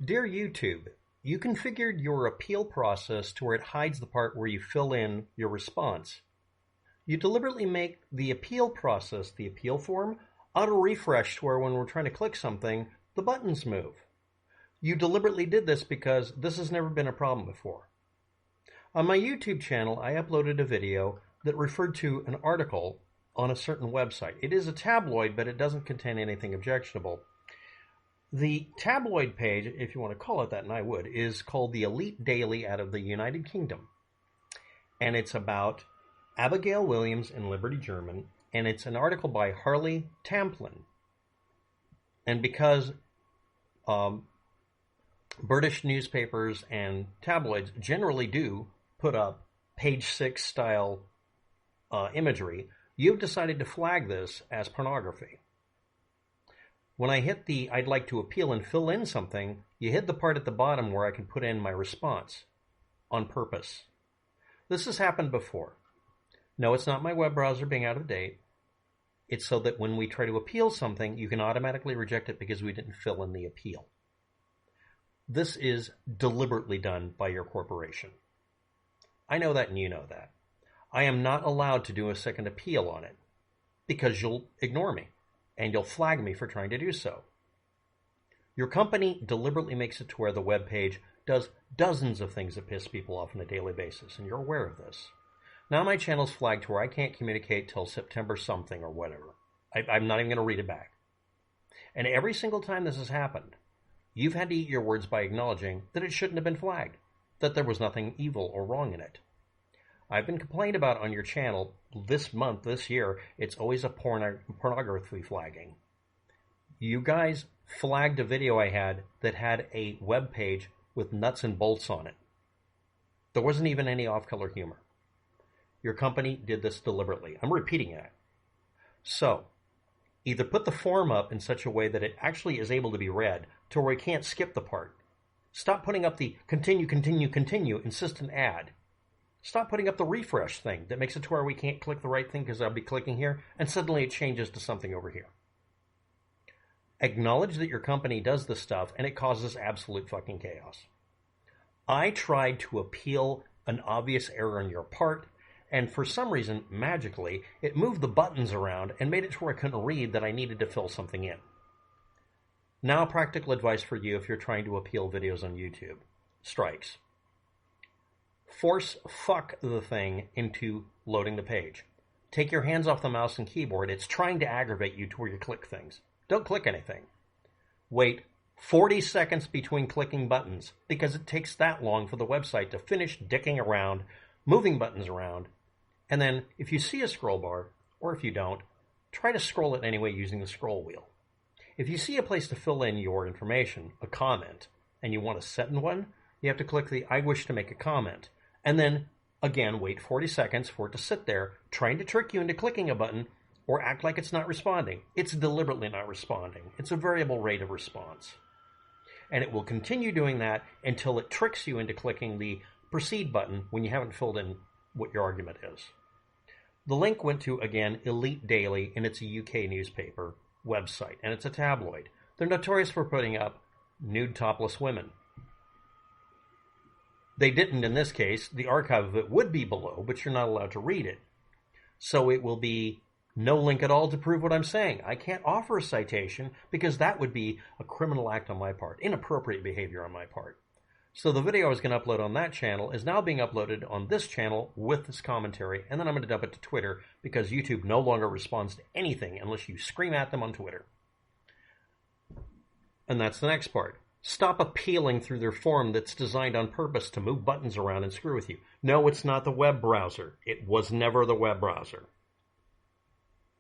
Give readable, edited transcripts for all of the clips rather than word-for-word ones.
Dear YouTube, you configured your appeal process to where it hides the part where you fill in your response. You deliberately make the appeal process, the appeal form, auto-refresh to where when we're trying to click something, the buttons move. You deliberately did this because this has never been a problem before. On my YouTube channel, I uploaded a video that referred to an article on a certain website. It is a tabloid, but it doesn't contain anything objectionable. The tabloid page, if you want to call it that, and I would, is called the Elite Daily out of the United Kingdom. And it's about Abigail Williams in Liberty German, and it's an article by Harley Tamplin. And because British newspapers and tabloids generally do put up page 6 style imagery, you've decided to flag this as pornography. When I hit the I'd like to appeal and fill in something, you hit the part at the bottom where I can put in my response on purpose. This has happened before. No, it's not my web browser being out of date. It's so that when we try to appeal something, you can automatically reject it because we didn't fill in the appeal. This is deliberately done by your corporation. I know that and you know that. I am not allowed to do a second appeal on it because you'll ignore me. And you'll flag me for trying to do so. Your company deliberately makes it to where the web page does dozens of things that piss people off on a daily basis, and you're aware of this. Now my channel's flagged to where I can't communicate till September something or whatever. I'm not even going to read it back. And every single time this has happened, you've had to eat your words by acknowledging that it shouldn't have been flagged, that there was nothing evil or wrong in it. I've been complained about on your channel this month, this year. It's always a pornography flagging. You guys flagged a video I had that had a web page with nuts and bolts on it. There wasn't even any off-color humor. Your company did this deliberately. I'm repeating that. So, either put the form up in such a way that it actually is able to be read to where we can't skip the part. Stop putting up the continue, insistent ad. Stop putting up the refresh thing that makes it to where we can't click the right thing because I'll be clicking here and suddenly it changes to something over here. Acknowledge that your company does this stuff and it causes absolute fucking chaos. I tried to appeal an obvious error on your part, and for some reason, magically, it moved the buttons around and made it to where I couldn't read that I needed to fill something in. Now, practical advice for you if you're trying to appeal videos on YouTube. Strikes. Force fuck the thing into loading the page. Take your hands off the mouse and keyboard. It's trying to aggravate you to where you click things. Don't click anything. Wait 40 seconds between clicking buttons because it takes that long for the website to finish dicking around, moving buttons around. And then if you see a scroll bar, or if you don't, try to scroll it anyway using the scroll wheel. If you see a place to fill in your information, a comment, and you want to set in one, you have to click the I wish to make a comment. And then, again, wait 40 seconds for it to sit there, trying to trick you into clicking a button or act like it's not responding. It's deliberately not responding. It's a variable rate of response. And it will continue doing that until it tricks you into clicking the proceed button when you haven't filled in what your argument is. The link went to, again, Elite Daily, and it's a UK newspaper website, and it's a tabloid. They're notorious for putting up nude topless women. They didn't in this case. The archive of it would be below, but you're not allowed to read it. So it will be no link at all to prove what I'm saying. I can't offer a citation because that would be a criminal act on my part, inappropriate behavior on my part. So the video I was going to upload on that channel is now being uploaded on this channel with this commentary, and then I'm going to dump it to Twitter because YouTube no longer responds to anything unless you scream at them on Twitter. And that's the next part. Stop appealing through their form that's designed on purpose to move buttons around and screw with you. No, it's not the web browser. It was never the web browser.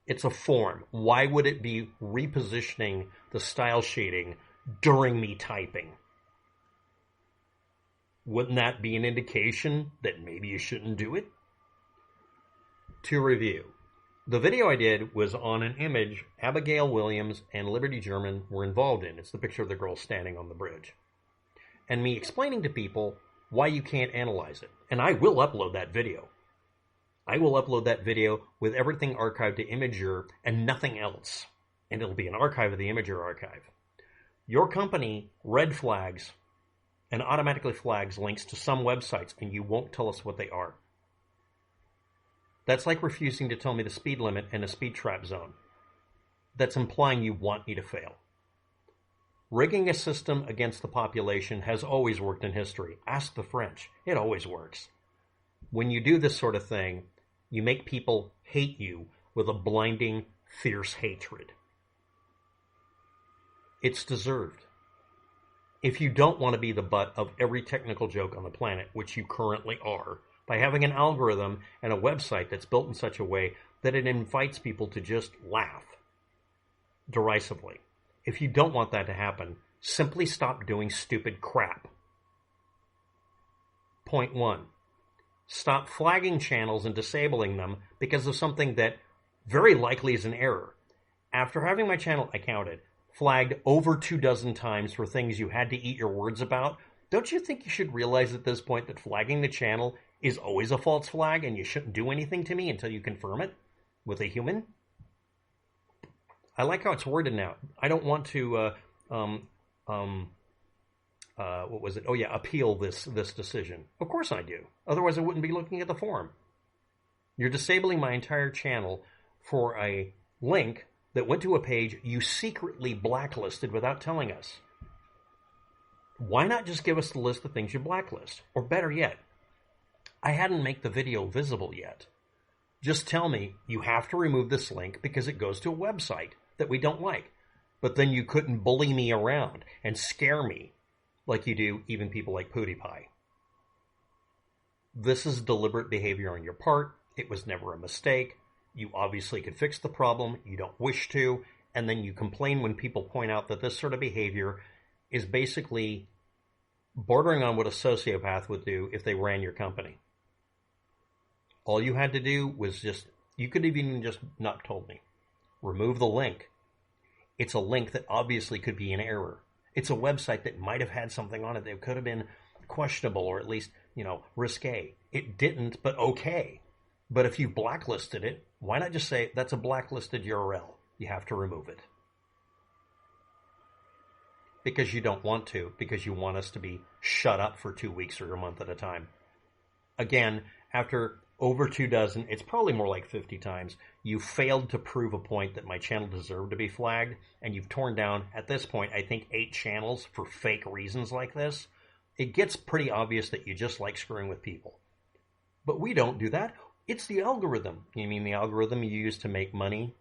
It's a form. Why would it be repositioning the style shading during me typing? Wouldn't that be an indication that maybe you shouldn't do it? To review, the video I did was on an image Abigail Williams and Liberty German were involved in. It's the picture of the girl standing on the bridge. And me explaining to people why you can't analyze it. And I will upload that video. I will upload that video with everything archived to Imager and nothing else. And it'll be an archive of the Imager archive. Your company red flags and automatically flags links to some websites, and you won't tell us what they are. That's like refusing to tell me the speed limit in a speed trap zone. That's implying you want me to fail. Rigging a system against the population has always worked in history. Ask the French. It always works. When you do this sort of thing, you make people hate you with a blinding, fierce hatred. It's deserved. If you don't want to be the butt of every technical joke on the planet, which you currently are, by having an algorithm and a website that's built in such a way that it invites people to just laugh derisively. If you don't want that to happen, simply stop doing stupid crap. Point 1. Stop flagging channels and disabling them because of something that very likely is an error. After having my channel, I counted, flagged over 24 times for things you had to eat your words about, don't you think you should realize at this point that flagging the channel is always a false flag and you shouldn't do anything to me until you confirm it with a human? I like how it's worded now. I don't want to, appeal this decision. Of course I do. Otherwise I wouldn't be looking at the forum. You're disabling my entire channel for a link that went to a page you secretly blacklisted without telling us. Why not just give us the list of things you blacklist? Or better yet, I hadn't made the video visible yet. Just tell me you have to remove this link because it goes to a website that we don't like. But then you couldn't bully me around and scare me like you do even people like PewDiePie. This is deliberate behavior on your part. It was never a mistake. You obviously could fix the problem. You don't wish to. And then you complain when people point out that this sort of behavior is basically bordering on what a sociopath would do if they ran your company. All you had to do was you could have even just not told me. Remove the link. It's a link that obviously could be an error. It's a website that might have had something on it that could have been questionable or at least, risque. It didn't, but okay. But if you blacklisted it, why not just say that's a blacklisted URL? You have to remove it. Because you don't want to, because you want us to be shut up for 2 weeks or a month at a time. Again, after over 24, it's probably more like 50 times, you failed to prove a point that my channel deserved to be flagged, and you've torn down, at this point, I think 8 channels for fake reasons like this. It gets pretty obvious that you just like screwing with people. But we don't do that. It's the algorithm. You mean the algorithm you use to make money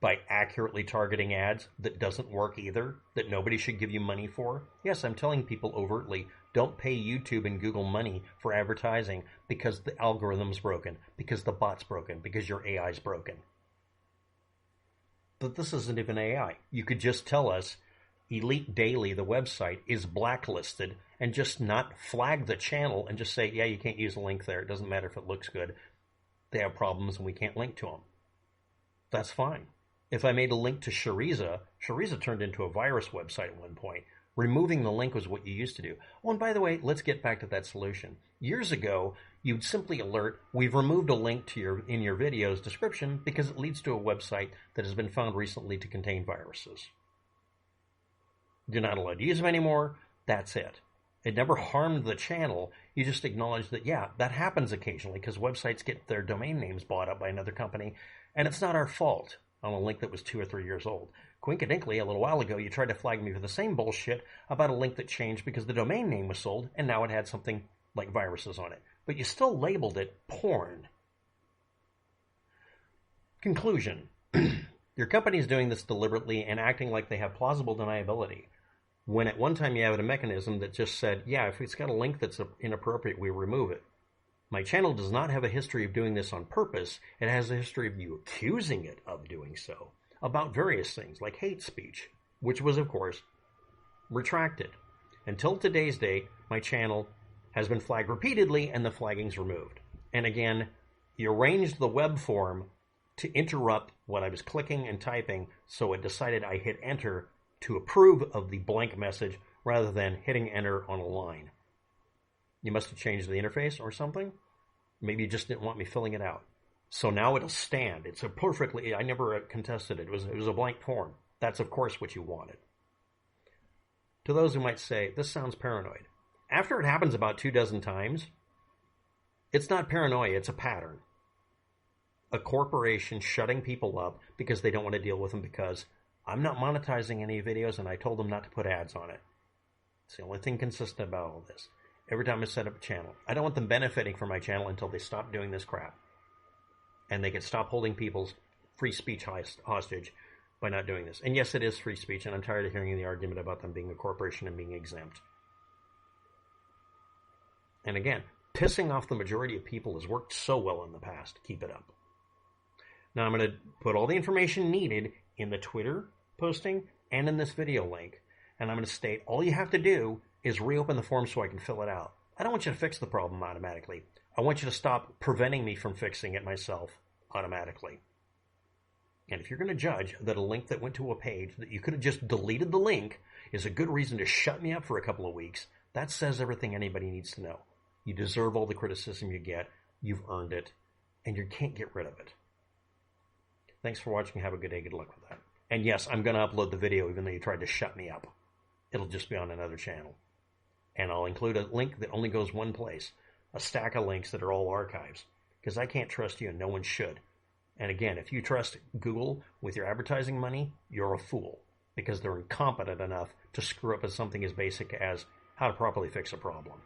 by accurately targeting ads that doesn't work either, that nobody should give you money for? Yes, I'm telling people overtly, don't pay YouTube and Google money for advertising because the algorithm's broken, because the bot's broken, because your AI's broken. But this isn't even AI. You could just tell us Elite Daily, the website, is blacklisted and just not flag the channel and just say, yeah, you can't use a link there. It doesn't matter if it looks good. They have problems and we can't link to them. That's fine. If I made a link to Shariza turned into a virus website at one point. Removing the link was what you used to do. Oh, and by the way, let's get back to that solution. Years ago, you'd simply alert, we've removed a link to in your video's description because it leads to a website that has been found recently to contain viruses. You're not allowed to use them anymore. That's it. It never harmed the channel. You just acknowledge that, yeah, that happens occasionally because websites get their domain names bought up by another company, and it's not our fault on a link that was 2 or 3 years old. Coincidentally, a little while ago, you tried to flag me for the same bullshit about a link that changed because the domain name was sold, and now it had something like viruses on it. But you still labeled it porn. Conclusion. Your company is doing this deliberately and acting like they have plausible deniability, when at one time you had a mechanism that just said, yeah, if it's got a link that's inappropriate, we remove it. My channel does not have a history of doing this on purpose. It has a history of you accusing it of doing so, about various things like hate speech, which was, of course, retracted. Until today's date, my channel has been flagged repeatedly and the flagging's removed. And again, you arranged the web form to interrupt what I was clicking and typing, so it decided I hit enter to approve of the blank message rather than hitting enter on a line. You must have changed the interface or something. Maybe you just didn't want me filling it out. So now it'll stand. It's a perfectly, I never contested it. It was a blank form. That's, of course, what you wanted. To those who might say, this sounds paranoid. After it happens about 24 times, it's not paranoia, it's a pattern. A corporation shutting people up because they don't want to deal with them because I'm not monetizing any videos and I told them not to put ads on it. It's the only thing consistent about all this. Every time I set up a channel, I don't want them benefiting from my channel until they stop doing this crap. And they can stop holding people's free speech hostage by not doing this. And yes, it is free speech, and I'm tired of hearing the argument about them being a corporation and being exempt. And again, pissing off the majority of people has worked so well in the past. Keep it up. Now I'm going to put all the information needed in the Twitter posting and in this video link. And I'm going to state all you have to do is reopen the form so I can fill it out. I don't want you to fix the problem automatically. I want you to stop preventing me from fixing it myself automatically. And if you're going to judge that a link that went to a page that you could have just deleted the link is a good reason to shut me up for a couple of weeks, that says everything anybody needs to know. You deserve all the criticism you get. You've earned it. And you can't get rid of it. Thanks for watching. Have a good day. Good luck with that. And yes, I'm going to upload the video even though you tried to shut me up. It'll just be on another channel. And I'll include a link that only goes one place. A stack of links that are all archives. Because I can't trust you and no one should. And again, if you trust Google with your advertising money, you're a fool. Because they're incompetent enough to screw up at something as basic as how to properly fix a problem.